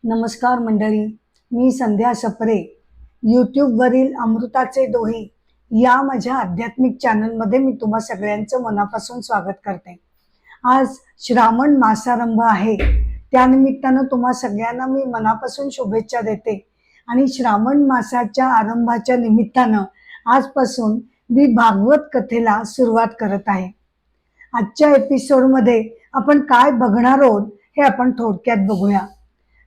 नमस्कार मंडळी, मी संध्या सपरे. यूट्यूबवरील अमृताचे दोहे या माझ्या आध्यात्मिक चॅनलमध्ये मी तुम्हा सगळ्यांचं मनापासून स्वागत करते. आज श्रावण मासारंभ आहे. त्यानिमित्तानं तुम्हा सगळ्यांना मी मनापासून शुभेच्छा देते. आणि श्रावण मासाच्या आरंभाच्या निमित्तानं आजपासून मी भागवत कथेला सुरुवात करत आहे. आजच्या एपिसोडमध्ये आपण काय बघणार आहोत हे आपण थोडक्यात बघूया.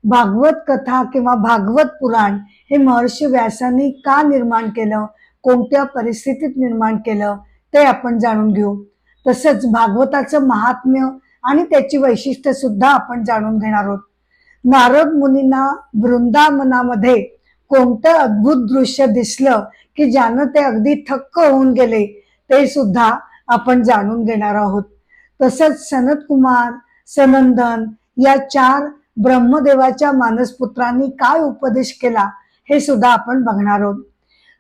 भागवत कथा किंवा भागवत पुराण हे महर्षी व्यासांनी का निर्माण केलं, कोणत्या परिस्थितीत निर्माण केलं ते आपण जाणून घेऊ. तसंच भागवताचं महात्म्य आणि त्याची वैशिष्ट्य सुद्धा आपण जाणून घेणार आहोत. नारद मुनींना वृंदावनामध्ये कोणतं अद्भुत दृश्य दिसलं की ज्यानं ते अगदी थक्क होऊन गेले ते सुद्धा आपण जाणून घेणार आहोत. तसंच सनत कुमार, सनंदन या 4 ब्रह्मदेवाच्या मानसपुत्रांनी काय उपदेश केला हे सुद्धा आपण बघणार आहोत.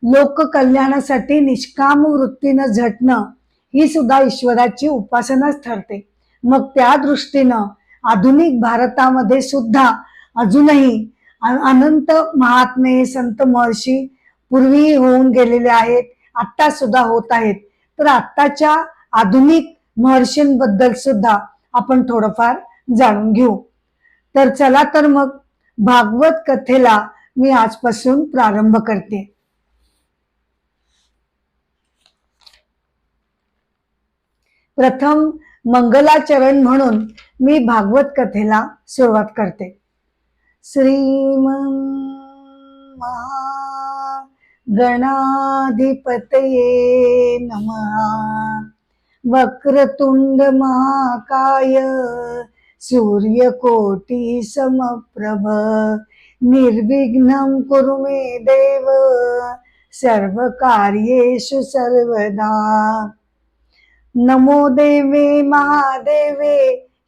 लोककल्याणासाठी निष्काम वृत्तीनं झटणं ही सुद्धा ईश्वराची उपासनाच ठरते. मग त्या दृष्टीनं आधुनिक भारतामध्ये सुद्धा अजूनही अनंत महात्मे संत महर्षी पूर्वी होऊन गेलेले आहेत, आत्ता सुद्धा होत आहेत. तर आत्ताच्या आधुनिक महर्षींबद्दल सुद्धा आपण थोडंफार जाणून घेऊ. तर चला तर मग भागवत कथेला मी आजपासून प्रारंभ करते. प्रथम मंगलाचरण म्हणून मी भागवत कथेला सुरुवात करते. श्रीमं गणाधिपतये नमः. वक्रतुंड महाकाय सूर्यकोटि समप्रभ. निर्विघ्नं कुरु मे देव सर्वकार्येषु सर्वदा. नमो देवे महादेवे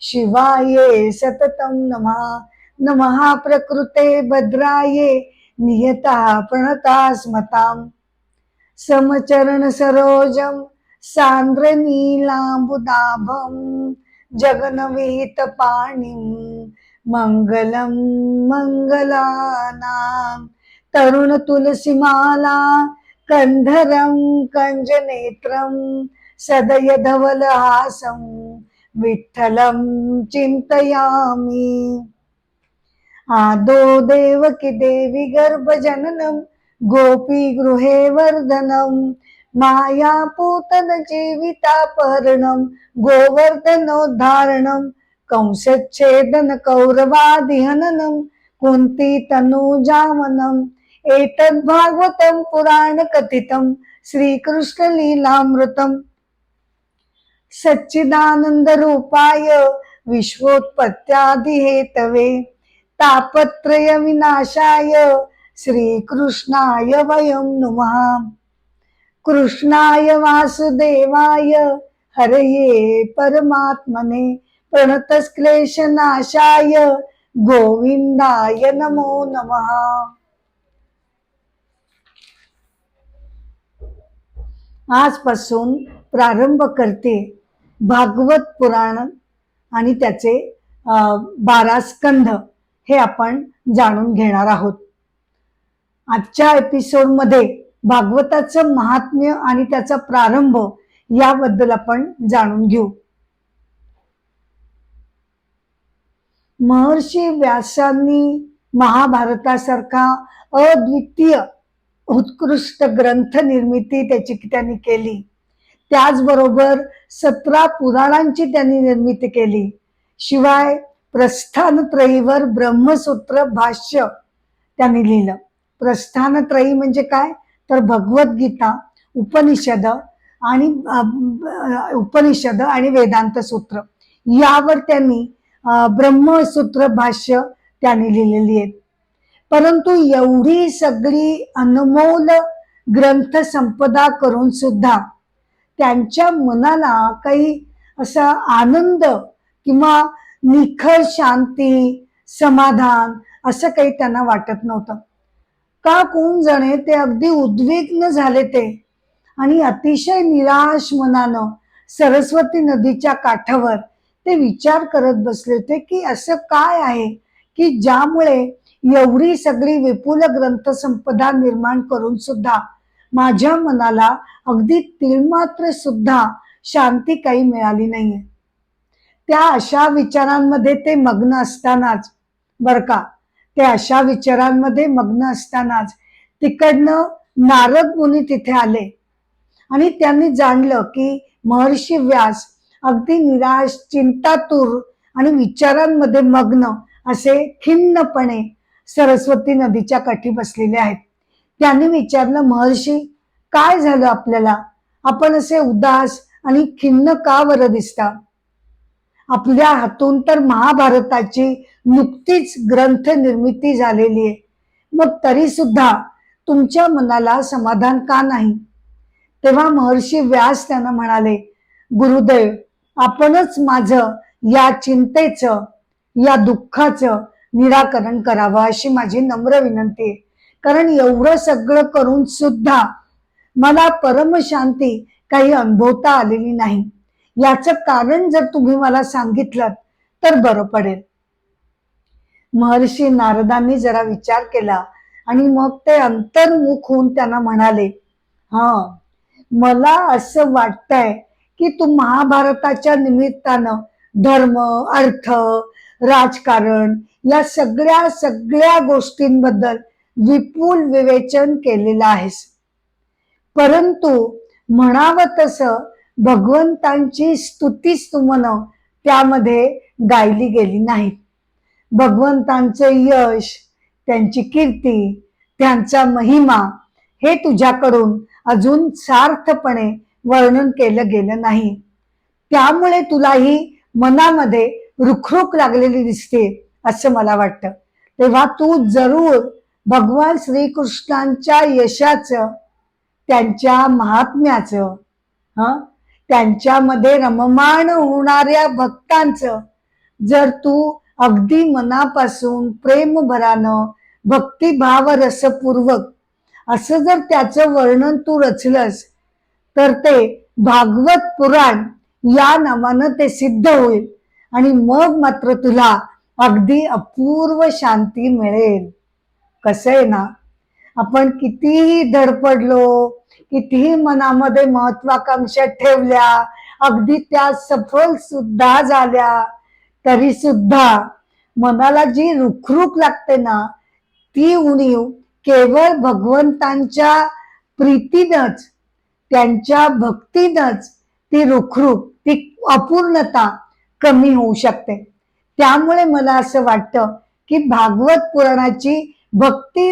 शिवाये सततं नमः. नमः प्रकृते भद्राये नियता प्रणता स्मताम्. समचरण सरोजं सांद्र नीलांबुदाभं. जगन्वित पाणिं मंगलं मंगलानां. तरुण तुलसीमाला कंधरं कंजनेत्रं. सदय धवलहासं विठ्ठलं चिंतयामि. आदो देवकी देवी गर्भजननं गोपी गृहे वर्धनं. मायापूतन जीवितापहरणं गोवर्धनोद्धारणं. कंसच्छेदन कौरवादिहननं कुंती तनूजामनं. एतद्भागवतं पुराण कथितं श्रीकृष्ण लीलामृतं. सच्चिदानंद रूपाय विश्वोत्पत्त्यादि हेतवे. तापत्रय विनाशाय श्रीकृष्णाय वयं नमः. कृष्णाय वासुदेवाय हरये परमात्मने. प्रणतक्लेशनाशाय गोविंदाय नमो नमः. आजपासून प्रारंभ करते भागवत पुराण आणि त्याचे 12 स्कंध हे आपण जाणून घेणार आहोत. आजच्या एपिसोडमध्ये भागवताचं महात्म्य आणि त्याचा प्रारंभ याबद्दल आपण जाणून घेऊ. महर्षी व्यासांनी महाभारतासारखा अद्वितीय उत्कृष्ट ग्रंथ निर्मिती त्यांनी केली. त्याचबरोबर 17 पुराणांची त्यांनी निर्मिती केली. शिवाय प्रस्थानत्रयीवर ब्रह्मसूत्र भाष्य त्यांनी लिहिलं. प्रस्थानत्रयी म्हणजे काय तर भगवद्गीता, उपनिषद आणि वेदांत सूत्र यावर त्यांनी ब्रह्मसूत्र भाष्य त्यांनी लिहिलेली आहेत. परंतु एवढी सगळी अनमोल ग्रंथ संपदा करून सुद्धा त्यांच्या मनाला काही असा आनंद किंवा निखळ शांती, समाधान असं काही त्यांना वाटत नव्हतं. का कोण जाणे ते अगदी उद्विग्न झाले ते आणि अतिशय निराश मनानं सरस्वती नदीच्या काठावर ते विचार करत बसले होते की असं काय आहे की ज्यामुळे एवढी सगळी विपुल ग्रंथसंपदा निर्माण करून सुद्धा माझ्या मनाला अगदी तिळमात्र सुद्धा शांती काही मिळाली नाहीये. त्या अशा विचारांमध्ये ते मग्न असतानाच, बर का, ते अशा विचारांमध्ये मग्न असतानाच तिकडनं नारद मुनी तिथे आले आणि त्यांनी जाणलं की महर्षी व्यास अगदी निराश, चिंतातूर आणि विचारांमध्ये मग्न असे खिन्नपणे सरस्वती नदीच्या काठी बसलेले आहेत. त्यांनी विचारलं, महर्षी काय झालं आपल्याला? आपण असे उदास आणि खिन्न का बरं दिसता? आपल्या हातून तर महाभारताची नुकतीच ग्रंथ निर्मिती झालेली आहे, मग तरी सुद्धा तुमच्या मनाला समाधान का नाही? तेव्हा महर्षी व्यास त्यांना म्हणाले, गुरुदेव, आपणच माझं या चिंतेचं, या दुःखाचं निराकरण करावं अशी माझी नम्र विनंती आहे. कारण एवढं सगळं करून सुद्धा मला परमशांती काही अनुभवता आलेली नाही. याचं कारण जर तुम्ही मला सांगितलं तर बरं पडेल. महर्षी नारदांनी जरा विचार केला आणि मग ते अंतर्मुख होऊन त्यांना म्हणाले, मला असं वाटतंय की तू महाभारताच्या निमित्तानं धर्म, अर्थ, राजकारण या सगळ्या गोष्टींबद्दल विपुल विवेचन केलेलं आहेस, परंतु म्हणावं तसं भगवंतांची स्तुतीस्तुमन त्यामध्ये गायली गेली नाहीत. भगवंतांचे यश, त्यांची कीर्ती, त्यांचा महिमा हे तुझ्याकडून अजून सार्थपणे वर्णन केलं गेलं नाही. त्यामुळे तुलाही मनामध्ये रुखरुख लागलेली दिसते असं मला वाटतं. तेव्हा तू जरूर भगवान श्रीकृष्णांच्या यशाचं, त्यांच्या महात्म्याचं, त्यांच्यामध्ये रममाण होणाऱ्या भक्तांचं जर तू अगदी मनापासून प्रेमभरानं, भक्तिभाव रसपूर्वक असं जर त्याचं वर्णन तू रचलंस तर ते भागवत पुराण या नावानं ते सिद्ध होईल आणि मग मात्र तुला अगदी अपूर्व शांती मिळेल. कसं आहे ना, आपण कितीही धडपडलो, कितीही मनामध्ये महत्वाकांक्षा ठेवल्या, अगदी त्या सफल सुद्धा झाल्या, तरी सुद्धा मनाला जी रुखरुख लागते ना, ती उणीव केवळ भगवंतांच्या प्रीतीनच, त्यांच्या भक्तीनच ती रुखरुख, ती अपूर्णता कमी होऊ शकते. त्यामुळे मला असं वाटतं की भागवत पुराणाची भक्ती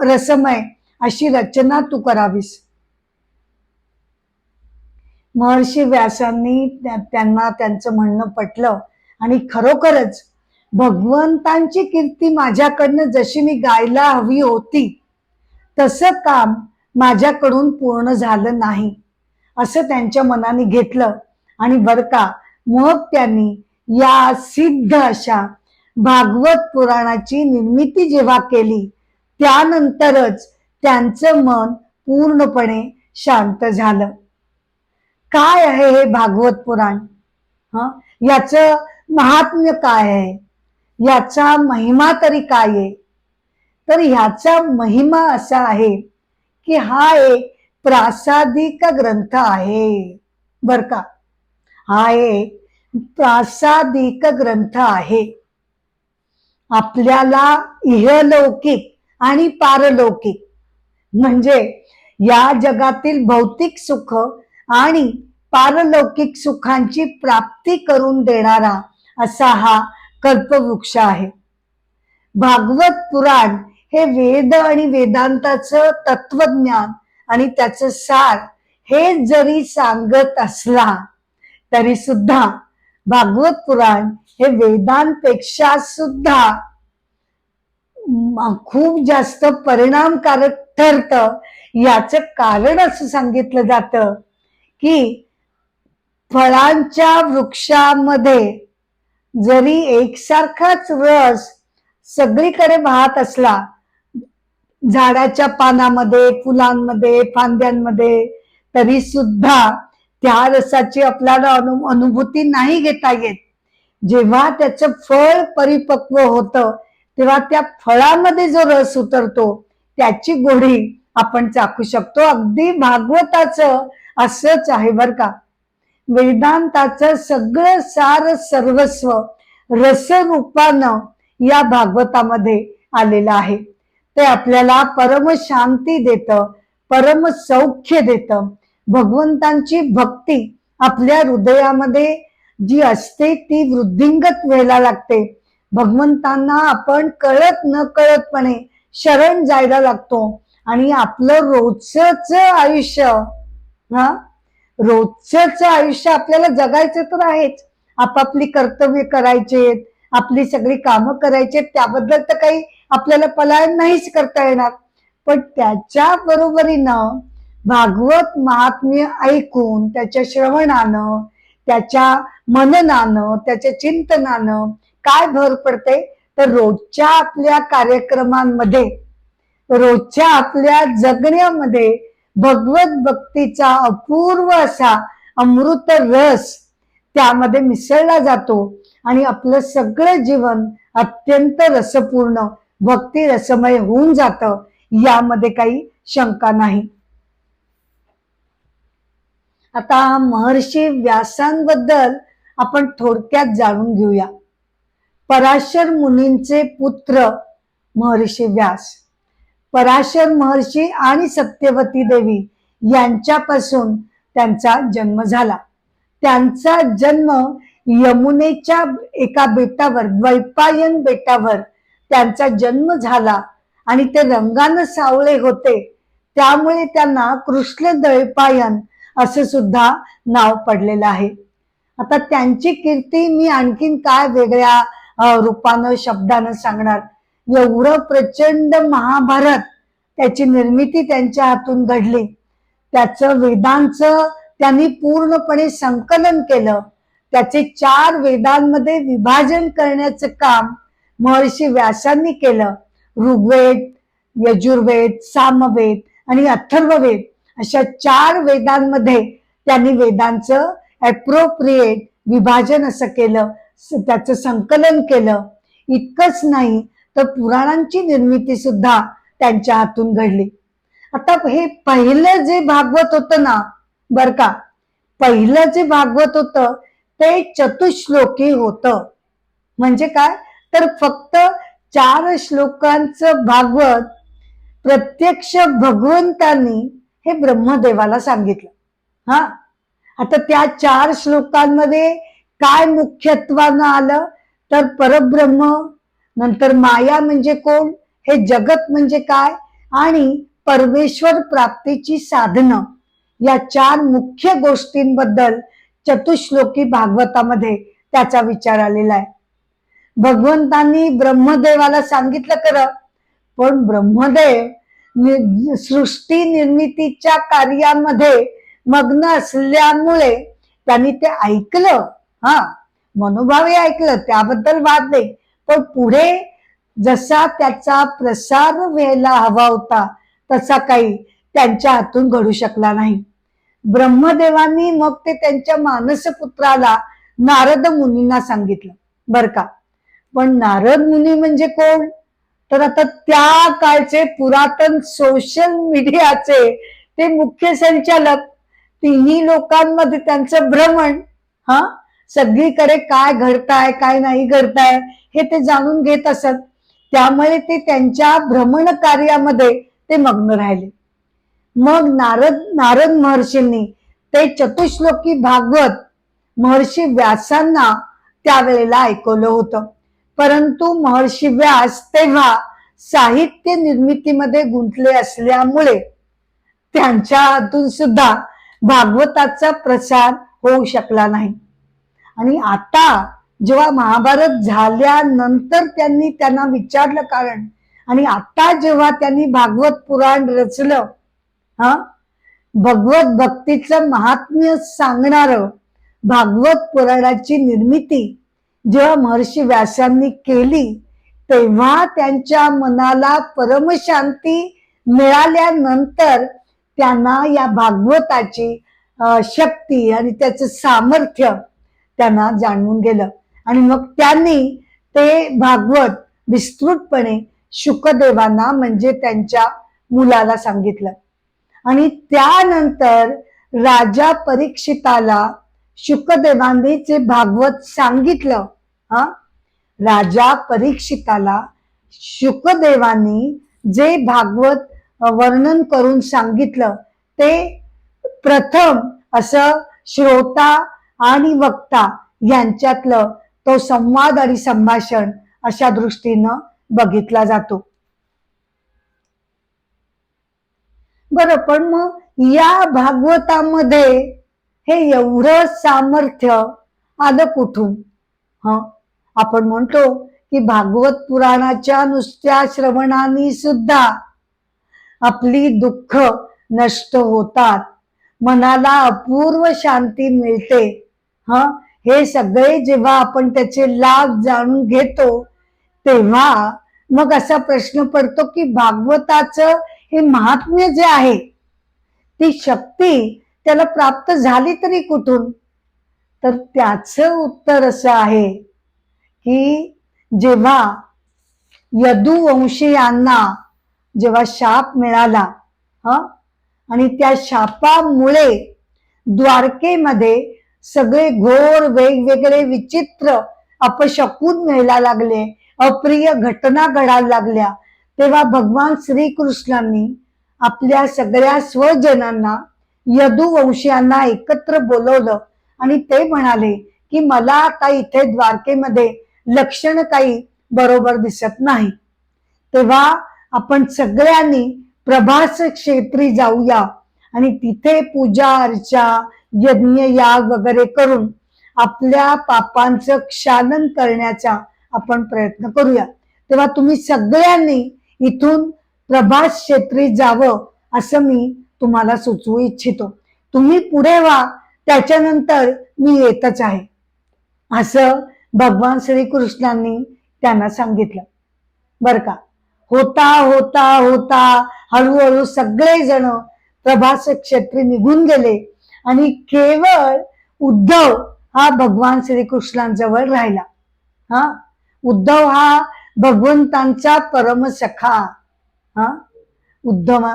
रसमय अशी रचना तू करावीस. महर्षी व्यासांनी त्यांना त्यांचं म्हणणं पटलं आणि खरोखरच भगवंतांची कीर्ती माझ्याकडनं जशी मी गायला हवी होती तसं काम माझ्याकडून पूर्ण झालं नाही असं त्यांच्या मनाने घेतलं. आणि बरं का, मग त्यांनी या सिद्ध अशा भागवत पुराणाची निर्मिती जेव्हा केली त्यानंतरच त्यांचं मन पूर्णपणे शांत झालं. काय आहे हे भागवत पुराण? याचं महात्म्य काय आहे? याचा महिमा तरी काय आहे? तर ह्याचा महिमा असा आहे की हा एक प्रासादिक ग्रंथ आहे. बर का, हा एक प्रासादिक ग्रंथ आहे. आपल्याला इहलौकिक आणि पारलौकिक म्हणजे या जगातील भौतिक सुख आणि पारलौकिक सुखांची प्राप्ती करून देणारा असा हा कल्पवृक्ष आहे. भागवत पुराण हे वेद आणि वेदांताचं तत्वज्ञान आणि त्याचं सार हे जरी सांगत असला तरी सुद्धा भागवत पुराण हे वेदांपेक्षा सुद्धा खूप जास्त परिणामकारक ठरतं. याचं कारण असं सांगितलं जातं की फळांच्या वृक्षामध्ये जरी एकसारखाच रस सगळीकडे वाहत असला, झाडाच्या पानामध्ये, फुलांमध्ये, फांद्यांमध्ये, तरी सुद्धा त्या रसाची आपल्याला अनुभूती नाही घेता येत. जेव्हा त्याचं फळ परिपक्व होतं तेव्हा त्या फळामध्ये जो रस उतरतो त्याची गोडी आपण चाखू शकतो. अगदी भागवताचं असंच आहे बर का. वेदांताचं सगळं सार सर्वस्व रसरूपानं या भागवतामध्ये आलेलं आहे. ते आपल्याला परम शांती देतं, परम सौख्य देतं. भगवंतांची भक्ती आपल्या हृदयामध्ये जी असते ती वृद्धिंगत व्हायला लागते. भगवंतांना आपण कळत न कळतपणे शरण जायला लागतो आणि आपलं रोजच आयुष्य रोजच आयुष्य आपल्याला जगायचं तर आहेच. आपापली कर्तव्य करायचे, आपली सगळी कामं करायचे, त्याबद्दल तर काही आपल्याला पलायन नाहीच करता येणार. पण त्याच्या बरोबरीनं भागवत महात्म्य ऐकून त्याच्या श्रवणानं, त्याच्या मननानं, त्याच्या चिंतनानं काय भर पडते तर रोजच्या आपल्या कार्यक्रमांमध्ये, रोजच्या आपल्या जगण्यामध्ये भगवत भक्तीचा अपूर्व असा अमृत रस त्यामध्ये मिसळला जातो आणि आपलं सगळं जीवन अत्यंत रसपूर्ण भक्ती रसमय होऊन जातं, यामध्ये काही शंका नाही. आता महर्षी व्यासांबद्दल आपण थोडक्यात जाणून घेऊया. पराशर मुनींचे पुत्र महर्षी व्यास. पराशर महर्षी आणि सत्यवती देवी यांच्यापासून त्यांचा जन्म झाला. त्यांचा जन्म यमुनेच्या एका बेटावर, द्वैपायन बेटावर त्यांचा जन्म झाला आणि ते रंगानं सावळे होते, त्यामुळे त्यांना कृष्ण द्वैपायन असं सुद्धा नाव पडलेलं आहे. आता त्यांची कीर्ती मी आणखीन काय वेगळ्या रूपानं शब्दानं सांगणार. एवढं प्रचंड महाभारत त्याची निर्मिती त्यांच्या हातून घडली. त्याचं वेदांचं त्यांनी पूर्णपणे संकलन केलं. त्याचे 4 वेदांमध्ये विभाजन करण्याचं काम महर्षी व्यासांनी केलं. ऋग्वेद, यजुर्वेद, सामवेद आणि अथर्ववेद अशा 4 वेदांमध्ये त्यांनी वेदांचं ॲप्रोप्रिएट विभाजन असं केलं, त्याचं संकलन केलं. इतकंच नाही तर पुराणांची निर्मिती सुद्धा त्यांच्या हातून घडली. आता हे पहिलं जे भागवत होतं ना बर का, पहिलं जे भागवत होतं ते चतुश्लोकी होतं. म्हणजे काय तर फक्त 4 श्लोकांचं भागवत प्रत्यक्ष भगवंतांनी हे ब्रह्मदेवाला सांगितलं. आता त्या 4 श्लोकांमध्ये काय मुख्यत्वानं आलं तर परब्रह्म, नंतर माया म्हणजे कोण, हे जगत म्हणजे काय, आणि परमेश्वर प्राप्तीची साधनं, या 4 मुख्य गोष्टींबद्दल चतुश्लोकी भागवतामध्ये त्याचा विचार आलेला आहे. भगवंतांनी ब्रह्मदेवाला सांगितलं खरं, पण ब्रह्मदेव सृष्टी निर्मितीच्या कार्यामध्ये मग्न असल्यामुळे त्यांनी ते ऐकलं. मनोभावे ऐकलं, त्याबद्दल वाद नाही. पण पुढे जसा त्याचा प्रसार व्हायला हवा होता तसा काही त्यांच्या हातून घडू शकला नाही. ब्रह्मदेवांनी मग ते त्यांच्या मानसपुत्राला नारद मुनींना सांगितलं बर का. पण नारद मुनी म्हणजे कोण तर आता त्या काळचे पुरातन सोशल मीडियाचे ते मुख्य संचालक. तिन्ही लोकांमध्ये त्यांचं भ्रमण, सगळीकडे काय घडताय काय नाही घडताय हे ते जाणून घेत असत. त्यामुळे ते त्यांच्या भ्रमण कार्यामध्ये ते मग्न राहिले. मग नारद महर्षींनी ते चतुश्लोकी भागवत महर्षी व्यासांना त्यावेळेला ऐकवलं होतं. परंतु महर्षी व्यास तेव्हा साहित्य निर्मितीमध्ये गुंतले असल्यामुळे त्यांच्या हातून सुद्धा भागवताचा प्रसार होऊ शकला नाही. आणि आता जेव्हा महाभारत झाल्यानंतर त्यांना विचारलं कारण, आणि आता जेव्हा त्यांनी भागवत पुराण रचलं, भगवत भक्तीचं महात्म्य सांगणारं भागवत पुराणाची निर्मिती जेव्हा महर्षी व्यासांनी केली, तेव्हा त्यांच्या मनाला परमशांती मिळाल्यानंतर त्यांना या भागवताची शक्ती आणि त्याचं सामर्थ्य त्यांना जाणून गेलं. आणि मग त्यांनी ते भागवत विस्तृतपणे शुकदेवांना म्हणजे त्यांच्या मुलाला सांगितलं. आणि त्यानंतर राजा परीक्षिताला शुकदेवांनी जे भागवत सांगितलं, राजा परीक्षिताला शुकदेवांनी जे भागवत वर्णन करून सांगितलं ते प्रथम असं श्रोता आणि वक्ता यांच्यातलं तो संवाद आणि संभाषण अशा दृष्टीनं बघितला जातो. बरं, पण मग या भागवतामध्ये हे एवढं सामर्थ्य आलं कुठून? आपण म्हणतो की भागवत पुराणाच्या नुसत्या श्रवणाने सुद्धा आपली दुःख नष्ट होतात, मनाला अपूर्व शांती मिळते. हे सगळे जेव्हा आपण त्याचे लाभ जाणून घेतो तेव्हा मग असा प्रश्न पडतो की भागवताचं हे महात्म्य जे आहे, ती शक्ती त्याला प्राप्त झाली तरी कुठून? तर त्याचं उत्तर असं आहे की जेव्हा यदुवंशीयांना जेव्हा शाप मिळाला, आणि त्या शापामुळे द्वारकेमध्ये सगळे घोर वेगवेगळे विचित्र अपशकून मिळायला लागले, अप्रिय घटना घडायला लागल्या, तेव्हा भगवान श्रीकृष्णांनी आपल्या सगळ्या स्वजनांना यदुवंशीयांना एकत्र बोलवलं आणि ते म्हणाले की मला आता इथे द्वारकेमध्ये लक्षण काही बरोबर दिसत नाही, तेव्हा आपण सगळ्यांनी प्रभास क्षेत्री जाऊया आणि तिथे पूजा अर्चा यज्ञ याग वगैरे करून आपल्या पापांचं क्षालन करण्याचा आपण प्रयत्न करूया. तेव्हा तुम्ही सगळ्यांनी इथून प्रभास क्षेत्री जावं असं मी तुम्हाला सुचवू इच्छितो. तुम्ही पुढे व्हा, त्याच्यानंतर मी येतच आहे, असं भगवान श्रीकृष्णांनी त्यांना सांगितलं. बर का, होता होता होता हळूहळू सगळे जण प्रभास क्षेत्री निघून गेले आणि केवळ उद्धव हा भगवान श्रीकृष्णांजवळ राहिला. उद्धव हा भगवंतांचा परमसखा. उद्धव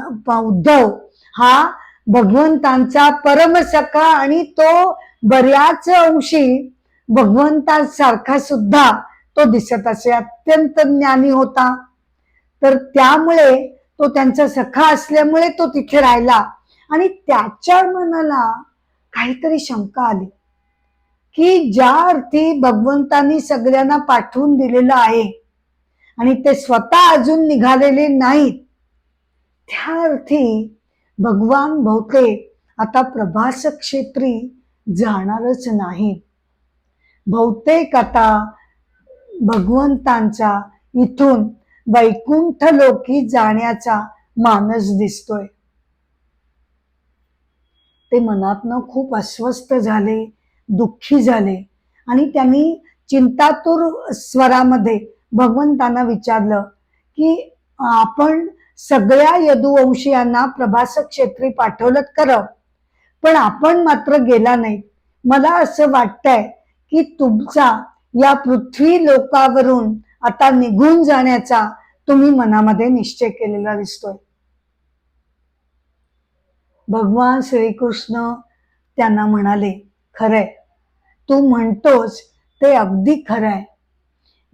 हा भगवंतांचा परमसखा आणि तो बऱ्याच अंशी भगवंतांसारखा सुद्धा तो दिसत असे, अत्यंत ज्ञानी होता. तर त्यामुळे तो त्यांचा सखा असल्यामुळे तो तिथे राहिला आणि त्याच्या मनाला काहीतरी शंका आली की ज्या अर्थी भगवंतांनी सगळ्यांना पाठवून दिलेलं आहे आणि ते स्वतः अजून निघालेले नाहीत, त्या अर्थी भगवान बहुतेक आता प्रभास क्षेत्री जाणारच नाही. बहुतेक आता भगवंतांचा इथून वैकुंठ लोकी जाण्याचा मानस दिसतोय. ते मनातनं खूप अस्वस्थ झाले, दुःखी झाले आणि त्यांनी चिंतातुर स्वरामध्ये भगवंतांना विचारलं की आपण सगळ्या यदुवंशीयांना प्रभास क्षेत्री पाठवलं खरं, पण आपण मात्र गेला नाही. मला असं वाटतंय की तुमचा या पृथ्वी लोकावरून आता निघून जाण्याचा तुम्ही मनामध्ये निश्चय केलेला दिसतोय. भगवान श्रीकृष्ण त्यांना म्हणाले, खरंय, तू म्हणतोस ते अगदी खरंय.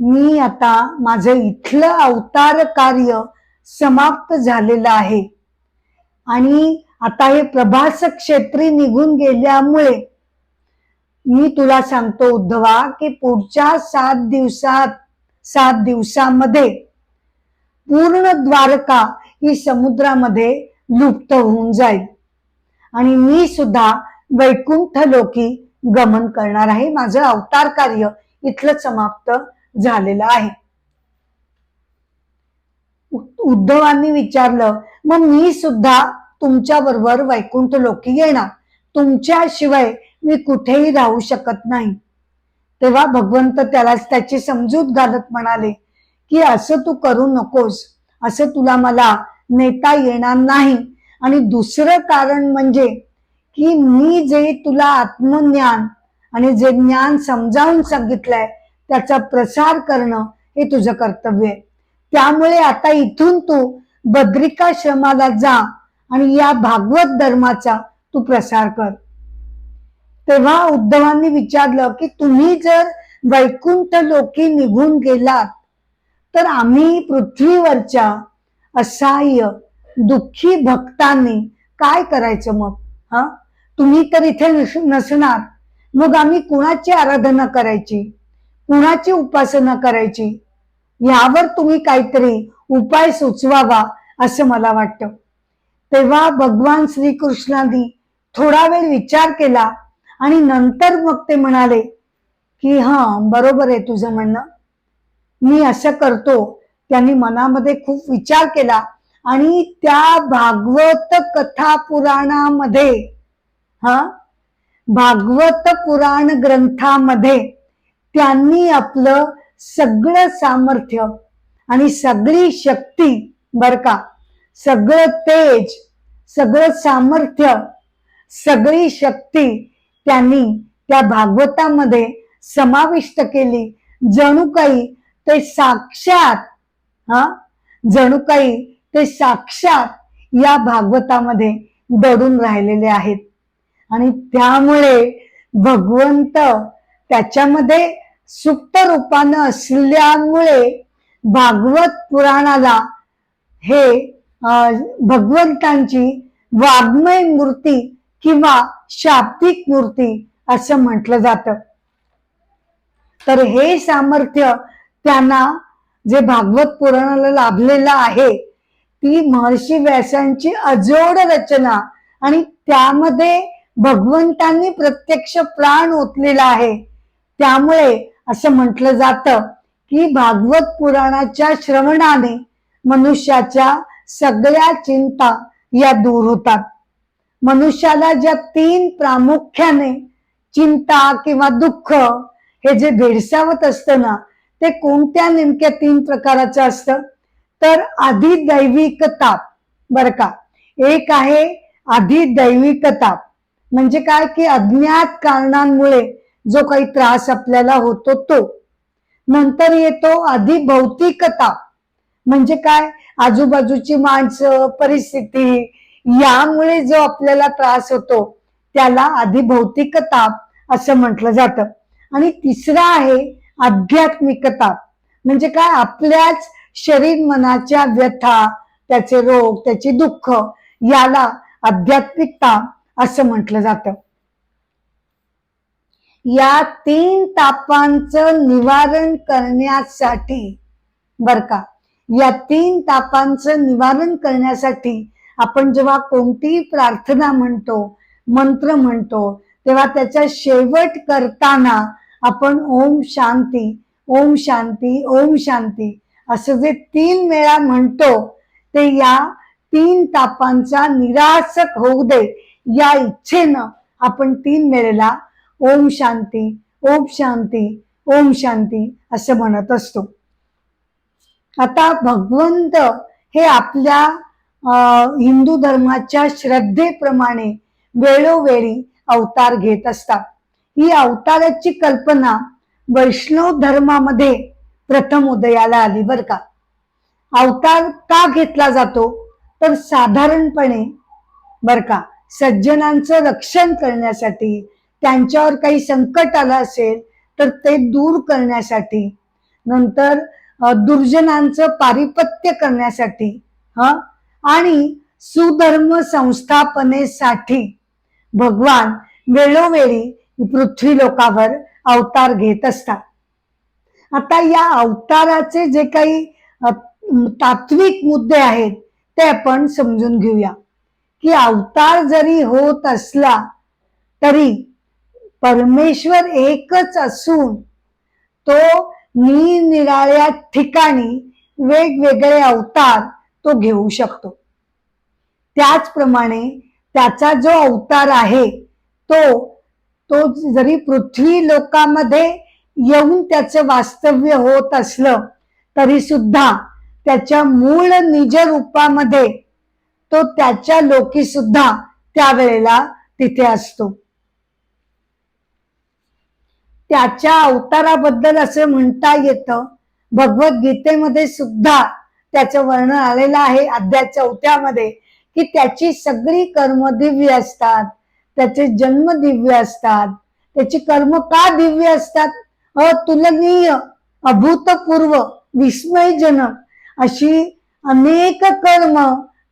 मी आता माझं इथलं अवतार कार्य समाप्त झालेलं आहे आणि आता हे प्रभास क्षेत्री निघून गेल्यामुळे मी तुला सांगतो उद्धवा की पुढच्या 7 दिवसामध्ये पूर्ण द्वारका ही समुद्रामध्ये लुप्त होऊन जाईल आणि मी सुद्धा वैकुंठ लोकी गमन करणार आहे. माझं अवतार कार्य इथलं समाप्त झालेलं आहे. उद्धवांनी विचारलं, मग मी सुद्धा तुमच्या बरोबर वैकुंठ लोकी येणार, तुमच्याशिवाय मी कुठेही राहू शकत नाही. तेव्हा भगवंत त्याला त्याची समजूत घालत म्हणाले की असं तू करू नकोस, असं तुला मला नेता येणार नाही. आणि दुसरं कारण म्हणजे की मी जे तुला आत्मज्ञान आणि जे ज्ञान समजावून सांगितलंय त्याचा प्रसार करणं हे तुझं कर्तव्य आहे. त्यामुळे आता इथून तू बद्रिकाश्रमाला जा आणि या भागवत धर्माचा तू प्रसार कर. तेव्हा उद्धवांनी विचारलं की तुम्ही जर वैकुंठ लोकी निघून गेलात तर आम्ही पृथ्वीवरच्या असहाय्य दुःखी भक्तांनी काय करायचं मग? हा, तुम्ही तर इथे नसणार, मग आम्ही कुणाची आराधना करायची, कुणाची उपासना करायची? यावर तुम्ही काहीतरी उपाय सुचवावा असं मला वाटतं. तेव्हा भगवान श्रीकृष्णांनी थोडा वेळ विचार केला आणि नंतर मग ते म्हणाले की हा, बरोबर आहे तुझं म्हणणं, मी असं करतो. त्यांनी मनामध्ये खूप विचार केला आणि त्या भागवत कथा पुराणामध्ये, भागवत पुराण ग्रंथामध्ये त्यांनी आपलं सगळं सामर्थ्य आणि सगळी शक्ती, बर का, सगळं तेज, सगळं सामर्थ्य, सगळी शक्ती त्यांनी त्या भागवतामध्ये समाविष्ट केली. जणू काही ते साक्षात, जणू काही ते साक्षात या भागवतामध्ये दडून राहिलेले आहेत. आणि त्यामुळे भगवंत त्याच्यामध्ये सुप्त रूपानं असल्यामुळे भागवत पुराणाला हे भगवंतांची वाङ्मय मूर्ती किंवा शाब्दिक मूर्ती असं म्हटलं जातं. तर हे सामर्थ्य त्यांना जे भागवत पुराणाला लाभलेलं आहे ती महर्षी व्यासांची अजोड रचना आणि त्यामध्ये भगवंतांनी प्रत्यक्ष प्राण ओतलेला आहे. त्यामुळे असं म्हटलं जातं की भागवत पुराणाच्या श्रवणाने मनुष्याच्या सगळ्या चिंता या दूर होतात. मनुष्याला ज्या 3 प्रामुख्याने चिंता किंवा दुःख हे जे भेडसावत असतं ना, ते कोणत्या नेमक्या 3 प्रकाराचं असतं? तर अधिदैविक ताप, बर का. एक आहे अधिदैविक ताप, म्हणजे काय की अज्ञात कारणांमुळे जो काही त्रास आपल्याला होतो तो. नंतर येतो अधिभौतिक ताप, म्हणजे काय, आजूबाजूची माणसं, परिस्थिती यामुळे जो आपल्याला त्रास होतो त्याला अधिभौतिक ताप असं म्हटलं जातं. आणि तिसरा आहे आध्यात्मिक ताप, म्हणजे काय, आपल्याच शरीर मनाच्या व्यथा, त्याचे रोग, त्याची दुःख याला आध्यात्मिक ताप असं म्हटलं जातं. या 3 तापांचं निवारण करण्यासाठी, बर का, या 3 तापांचं निवारण करण्यासाठी आपण जेव्हा कोणतीही प्रार्थना म्हणतो, मंत्र म्हणतो, तेव्हा त्याचा शेवट करताना आपण ओम शांती, ओम शांती, ओम शांती असं जे 3 वेळा म्हणतो ते या 3 तापांचा निरासक होऊ दे या इच्छेनं आपण 3 वेळेला ओम शांती, ओम शांती, ओम शांती असं म्हणत असतो. आता भगवंत हे आपल्या हिंदू धर्माच्या श्रद्धेप्रमाणे वेळोवेळी अवतार घेत असतात. ही अवताराची कल्पना वैष्णव धर्मामध्ये प्रथम उदयाला आली, बर का. अवतार का घेतला जातो? तर साधारणपणे, बर का, सज्जनांचं रक्षण करण्यासाठी, त्यांच्यावर काही संकट आलं असेल तर ते दूर करण्यासाठी, नंतर दुर्जनांचं पारिपत्य करण्यासाठी, आणि सुधर्म संस्थापनेसाठी भगवान वेळोवेळी पृथ्वी लोकावर अवतार घेत असतात. आता या अवताराचे जे काही तात्विक मुद्दे आहेत ते आपण समजून घेऊया. की अवतार जरी होत असला तरी परमेश्वर एकच असून तो निरनिराळ्या ठिकाणी वेगवेगळे अवतार तो घेऊ शकतो. त्याचप्रमाणे त्याचा जो अवतार आहे तो जरी पृथ्वी लोकामध्ये येऊन त्याचं वास्तव्य होत असलं तरी सुद्धा त्याच्या मूळ निज रूपामध्ये तो त्याच्या लोकी सुद्धा त्यावेळेला तिथे असतो. त्याच्या अवताराबद्दल असं म्हणता येतं, भगवद्गीतेमध्ये सुद्धा त्याचं वर्णन आलेलं आहे अध्याय 4 की त्याची सगळी कर्म दिव्य असतात, त्याचे जन्म दिव्य असतात. त्याची कर्म का दिव्य असतात? अतुलनीय, अभूतपूर्व, विस्मयजनक अशी अनेक कर्म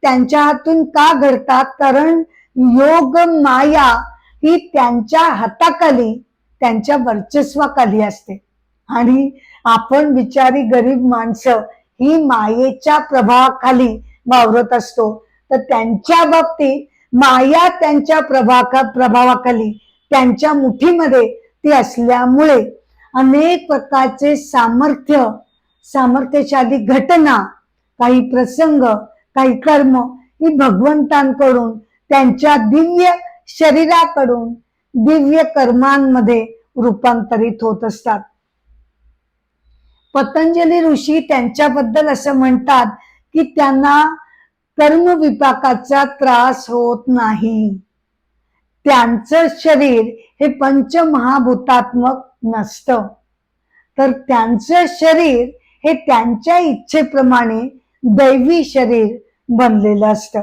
त्यांच्या हातून का घडतात? कारण योग माया ही त्यांच्या हाताखाली, त्यांच्या वर्चस्वाखाली असते. आणि आपण बिचारी गरीब माणसं ही मायेच्या प्रभावाखाली वावरत असतो. तर त्यांच्या बाबतीत माया त्यांच्या प्रभावाखाली, त्यांच्या मुठीमध्ये ती असल्यामुळे अनेक प्रकारचे सामर्थ्यशाली घटना, काही प्रसंग, काही कर्म ही भगवंतांकडून, त्यांच्या दिव्य शरीराकडून दिव्य कर्मांमध्ये रूपांतरित होत असतात. पतंजली ऋषी त्यांच्याबद्दल असं म्हणतात की त्यांना कर्मविपाकाचा त्रास होत नाही. त्यांचं शरीर हे पंचमहाभूतात्मक नसतं, तर त्यांचं शरीर हे त्यांच्या इच्छेप्रमाणे दैवी शरीर बनलेलं असतं.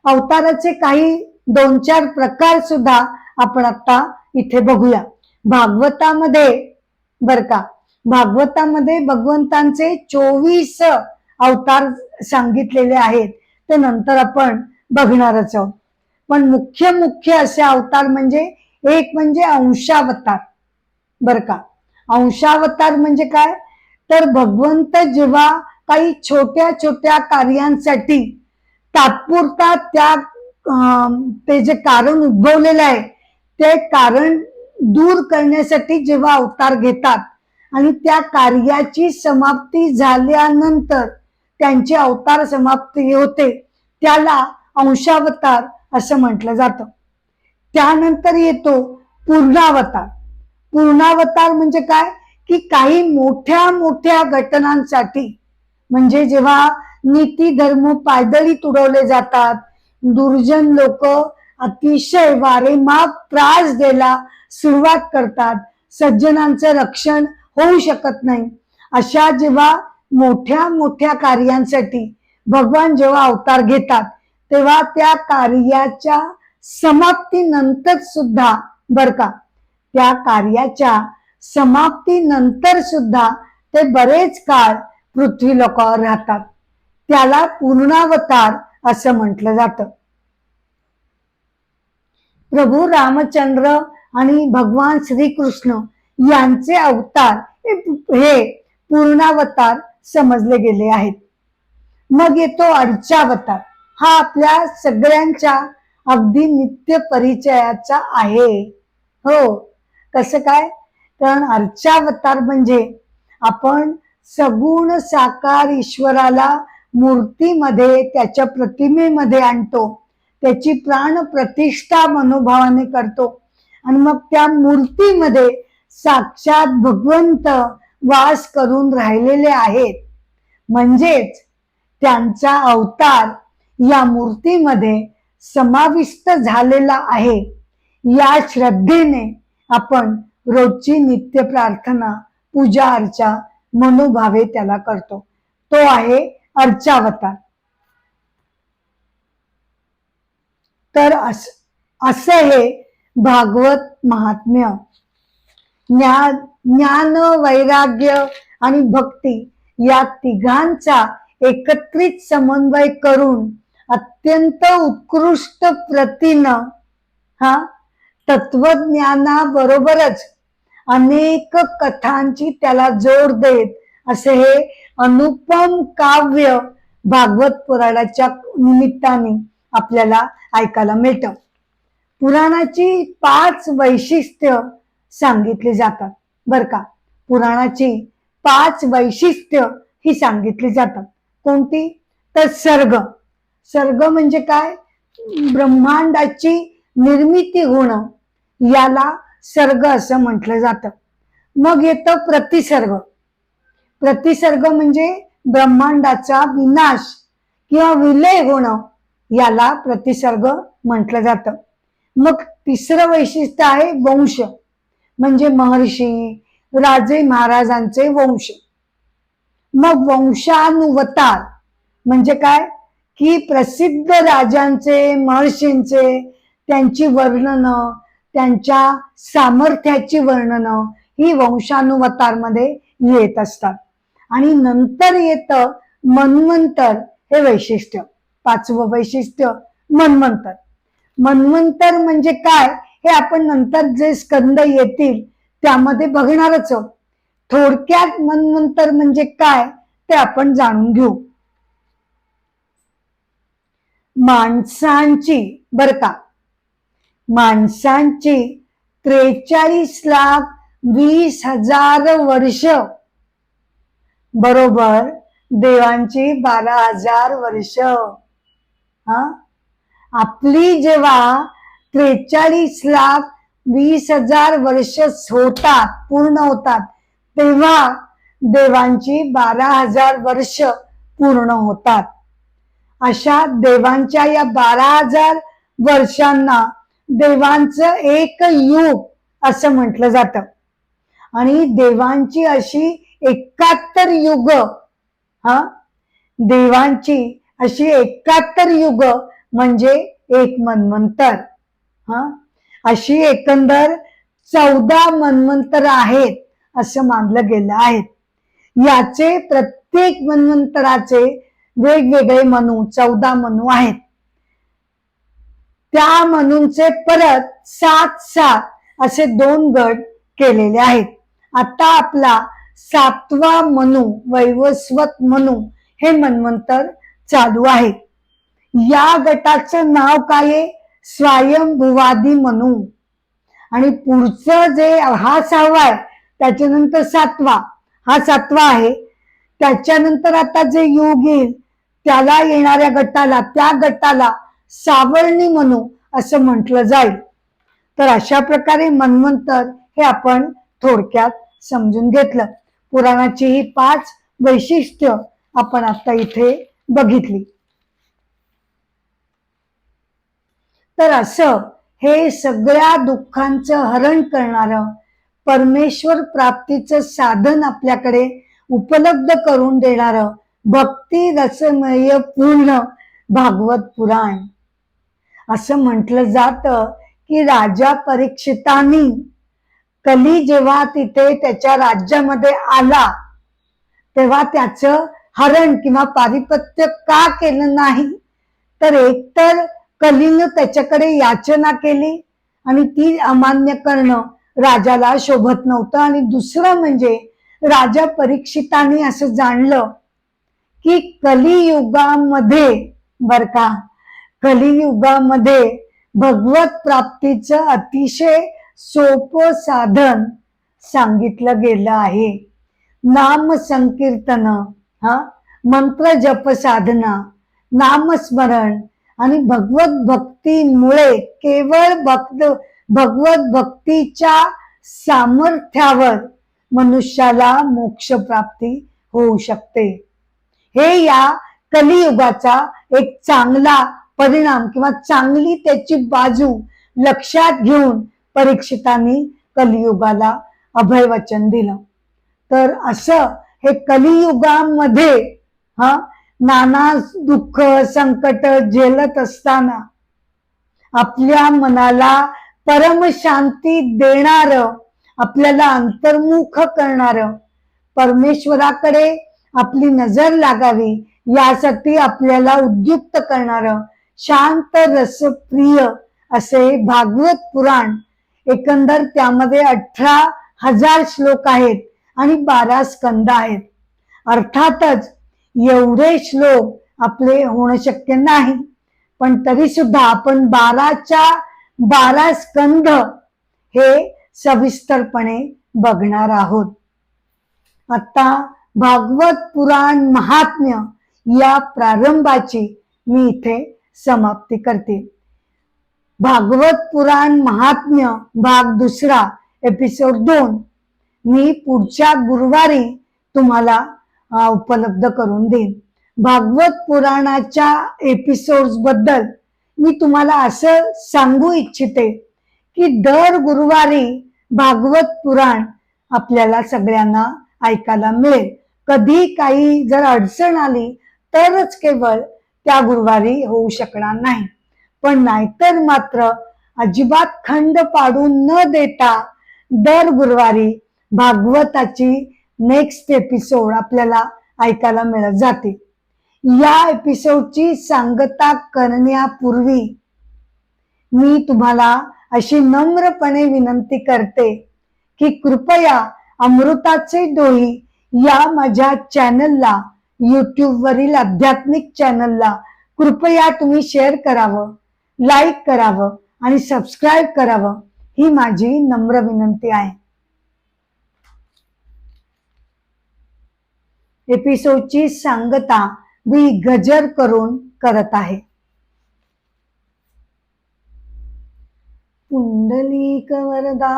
अवताराचे काही 2-4 प्रकार सुद्धा आपण आता इथे बघूया. भागवतामध्ये बर का, भागवतामध्ये भगवंतांचे 24 अवतार सांगितलेले आहेत, ते नंतर आपण बघणारच आहोत. पण मुख्य असे अवतार म्हणजे, एक म्हणजे अंशावतार. बर का, अंशावतार म्हणजे काय? तर भगवंत जेव्हा काही छोट्या कार्यांसाठी तात्पुरता ते जे कारण उद्भवलेलं आहे ते कारण दूर करण्यासाठी जेव्हा अवतार घेतात आणि त्या कार्याची समाप्ती झाल्यानंतर त्यांची अवतार समाप्ती होते, त्याला अंशावतार असं म्हटलं जातं. त्यानंतर येतो पूर्णावतार. पूर्णावतार म्हणजे काय? की काही मोठ्या घटनांसाठी, म्हणजे जेव्हा नीती धर्म पायदळी तुडवले जातात, दुर्जन लोक अतिशय वारेमाप त्रास द्यायला सुरुवात करतात, सज्जनांचं रक्षण होऊ शकत नाही, अशा जेव्हा मोठ्या कार्यांसाठी भगवान जेव्हा अवतार घेतात, तेव्हा त्या कार्याच्या समाप्तीनंतर सुद्धा, बर का, त्या कार्याच्या समाप्तीनंतर सुद्धा ते बरेच काळ पृथ्वी लोकावर राहतात. त्याला पूर्णावतार असं म्हटलं जातं. प्रभू रामचंद्र आणि भगवान श्रीकृष्ण यांचे अवतार हे पूर्णावतार समजले गेले आहेत. मग येतो अर्चावतार. हा आपल्या सगळ्यांच्या अगदी नित्य परिचयाचा आहे. हो, कसं काय? कारण अर्चावतार म्हणजे आपण सगुण साकार ईश्वराला मूर्तीमध्ये, त्याच्या प्रतिमेमध्ये आणतो, त्याची प्राण प्रतिष्ठा मनोभावाने करतो आणि मग त्या मूर्तीमध्ये साक्षात भगवंत वास करून राहिलेले आहेत. म्हणजेच त्यांचा अवतार या मूर्तीमध्ये समाविष्ट झालेला आहे. या श्रद्धेने आपण रोजची नित्य प्रार्थना, पूजा अर्चा मनोभावे त्याला करतो. तो आहे अर्चावतार. तर असं हे भागवत महात्म्य ज्ञान, वैराग्य आणि भक्ती या तिघांचा एकत्रित समन्वय करून अत्यंत उत्कृष्ट प्रतीनं तत्वज्ञानाबरोबरच अनेक कथांची त्याला जोड देत असे हे अनुपम काव्य भागवत पुराणाच्या निमित्ताने आपल्याला ऐकायला मिळतं. पुराणाची 5 वैशिष्ट्य सांगितली जातात. बर का, पुराणाची 5 वैशिष्ट्य ही सांगितली जातात. कोणती? तर सर्ग म्हणजे काय? ब्रह्मांडाची निर्मिती होणं, याला सर्ग असं म्हटलं जातं. मग येतं प्रतिसर्ग म्हणजे ब्रह्मांडाचा विनाश किंवा विलय होणं, याला प्रतिसर्ग म्हटलं जातं. मग तिसरं वैशिष्ट्य आहे म्हणजे महर्षी, राजे महाराजांचे वंश. मग वंशानुवतार म्हणजे काय, की प्रसिद्ध राजांचे, महर्षींचे, त्यांची वर्णनं, त्यांच्या सामर्थ्याची वर्णनं ही वंशानुवतार मध्ये येत असतात. आणि नंतर येतं मन्वंतर हे वैशिष्ट्य. 5वं वैशिष्ट्य मन्वंतर. मन्वंतर म्हणजे काय हे आपण नंतर जे स्कंद येतील त्यामध्ये बघणारच आहोत. थोडक्यात मन्वंतर म्हणजे काय ते आपण जाणून घेऊ. माणसांची बर का, माणसांची 43,20,000 वर्ष बरोबर देवांची 12,000 वर्ष. आपली जेव्हा 43,20,000 वर्ष होतात, पूर्ण होतात, तेव्हा देवांची 12,000 वर्ष पूर्ण होतात. अशा देवांच्या या 12,000 वर्षांना देवांचं एक युग असं म्हटलं जातं. आणि देवांची अशी 71 युग, देवांची अशी 71 युग म्हणजे एक मन्वंतर. अशी एकंदर 14 मन्वंतर आहेत असं मानलं गेलं आहे. याचे प्रत्येक मन्वंतराचे वेगवेगळे मनू, 14 मनू आहेत. त्या मनूंचे परत 7-7 असे 2 गट केलेले आहेत. आता आपला 7वा मनू, वैवस्वत मनू हे मन्वंतर चालू आहे. या गटाचं नाव काय आहे, स्वयंभुवादी मनू. आणि पुढचं जे हा 6वा आहे, त्याच्यानंतर 7वा, हा 7वा आहे. त्याच्यानंतर आता जे युग येईल त्याला येणाऱ्या गटाला, त्या गटाला सावर्णी मनू असं म्हटलं जाईल. तर अशा प्रकारे मन्वंतर हे आपण थोडक्यात समजून घेतलं. पुराणाची ही 5 वैशिष्ट्य आपण आता इथे बघितली. तर असं हे सगळ्या दुःखांचं हरण करणारं, परमेश्वर प्राप्तीचं साधन आपल्याकडे उपलब्ध करून देणारं भक्ती रसमय पूर्ण भागवत पुराण. असं म्हटलं जातं की राजा परीक्षितांनी कली जेव्हा तिथे त्याच्या राज्यामध्ये आला तेव्हा त्याचं हरण किंवा पारिपत्य का केलं नाही, तर एकतर कलीनं त्याच्याकडे याचना केली आणि ती अमान्य करणं राजाला शोभत नव्हतं. आणि दुसरं म्हणजे राजा परीक्षितांनी असं जाणलं की कलियुगामध्ये बर का, कलियुगामध्ये भगवत प्राप्तीचं अतिशय सोपं साधन सांगितलं गेलं आहे. नाम संकीर्तन, मंत्र जप साधना, नामस्मरण आणि भगवत भक्तीमुळे केवळ भगवत भक्तीच्या सामर्थ्यावर मनुष्याला मोक्ष प्राप्ती होऊ शकते. हे या कलियुगाचा एक चांगला परिणाम किंवा चांगली त्याची बाजू लक्षात घेऊन परीक्षितांनी कलियुगाला अभयवचन दिलं. तर असं हे कलियुगामध्ये नाना दुःख संकट झेलत असताना आपल्या मनाला परम शांती देणार, आपल्याला अंतर्मुख करणार, परमेश्वराकडे आपली नजर लागावी यासाठी आपल्याला उद्युक्त करणार शांत रसप्रिय असे भागवत पुराण. एकंदर त्यामध्ये 18,000 श्लोक आहेत आणि 12 स्कंद आहेत. अर्थातच एवढे श्लोक आपले होणं शक्य नाही, पण तरी सुद्धा आपण 12च्या 12 स्कंद हे सविस्तरपणे बघणार आहोत. आता भागवत पुराण महात्म्य या प्रारंभाची मी इथे समाप्ती करते. भागवत पुराण महात्म्य भाग 2 एपिसोड 2 मी पुढच्या गुरुवारी तुम्हाला उपलब्ध करून देईन. भागवत पुराणाच्या एपिसोड्स बद्दल मी तुम्हाला असं सांगू इच्छिते की दर गुरुवारी भागवत पुराण आपल्याला सगळ्यांना ऐकायला मिळेल. कधी काही जर अडचण आली तरच केवळ त्या गुरुवारी होऊ शकणार नाही, पण नाहीतर मात्र अजिबात खंड पाडून न देता दर गुरुवारी भागवताची नेक्स्ट एपिसोड आपल्याला ऐकायला मिळत जाते. या एपिसोडची सांगता करण्यापूर्वी मी तुम्हाला अशी नम्रपणे विनंती करते की कृपया अमृताचे डोही या माझ्या चॅनलला, युट्यूब वरील आध्यात्मिक चॅनलला कृपया तुम्ही शेअर करावं, लाईक करावं आणि सबस्क्राईब करावं, ही माझी नम्र विनंती आहे. एपिसोडची सांगता मी गजर करून करत आहे. पुंडलिक वरदा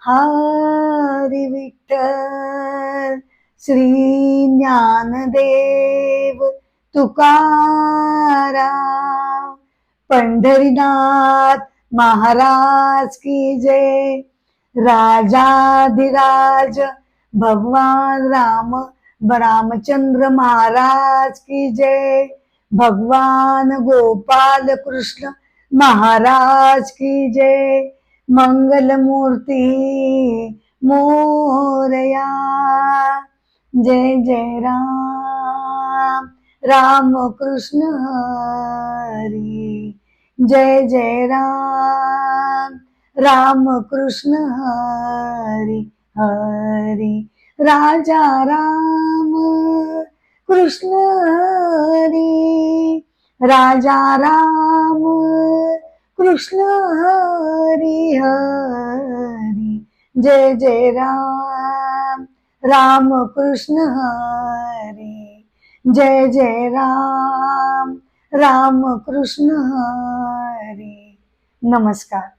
हरी विठ्ठल, श्री ज्ञानदेव तुकाराम, पंढरीनाथ महाराज की जय, राजाधिराज भगवान रामचंद्र महाराज की जय, भगवान गोपाल कृष्ण महाराज की जय, मंगल मूर्ति मोरया, जय जय राम, राम कृष्ण हरी, जय जय राम, राम कृष्ण हरी हरी, राजा राम कृष्ण हरी, राजा राम कृष्ण हरी हरी, जय जय राम, राम कृष्ण हरी, जय जय राम, राम कृष्ण हरी. नमस्कार.